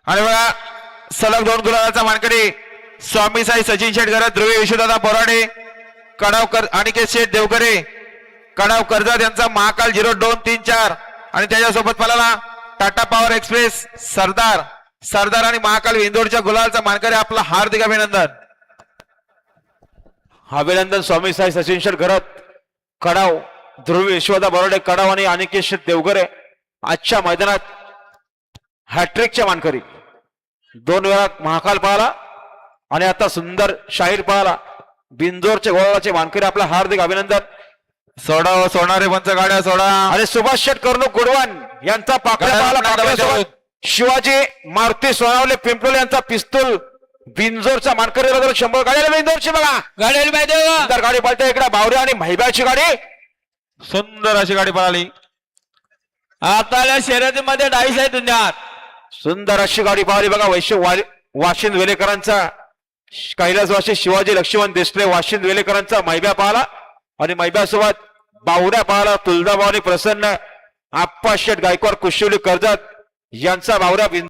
आणि बघा सलग 2 गुलाबाचा मानकरी स्वामी साई सचिन शेठ घरात, ध्रुवी विश्वदादा बोराडे, कडावकर अनिकेत शेठ देवकरे, कडाव कर्जत यांचा महाकाल 0234 आणि त्याच्यासोबत पळाला टाटा पॉवर एक्सप्रेस सरदार आणि महाकाल इंदोरच्या गुलालचा मानकरी. आपला हार्दिक अभिनंदन. अभिनंदन स्वामी साई सचिन शेठ घरात, कडाव ध्रुवी विश्वदा बोराडे, कडाव आणि अनिकेत शेठ देवकरे आजच्या मैदानात हॅट्रिकच्या मानकरी. 2 वेळा महाकाल पाहला आणि आता सुंदर शाहीर पाहला. बिंजोरच्या गोळाचे मानकरी. आपला हार्दिक अभिनंदन. सोडा सोडणारे पंच गाड्या सोडा. आणि सुभाष शेठ कर्णूक गुडवान यांचा पाकळ्या पाहला. पाकळ्यासोबत शिवाजी मारुती सोनावले पिंपलोले यांचा पिस्तूल बिंजोरचा मानकरी. 100 गाड्या बिंजोरची बघा. सुंदर गाडी पळते इकडे. बावरे आणि महिब्याची गाडी. सुंदर अशी गाडी पळाली. आपल्या शर्यतीमध्ये 2.5 आहे दुनियात. सुंदर अशी गाडी पाहिली बघा. वाशिंद वेलेकरांचा कैलासवासी शिवाजी लक्ष्मण देशले वाशिंद वेलेकरांचा मैब्या पाहला आणि मैब्यासोबत बावड्या पाहला. तुळजाभवानी प्रसन्न, आप्पा शेठ गायकवाड कुशिवली कर्जत यांचा बावड्या.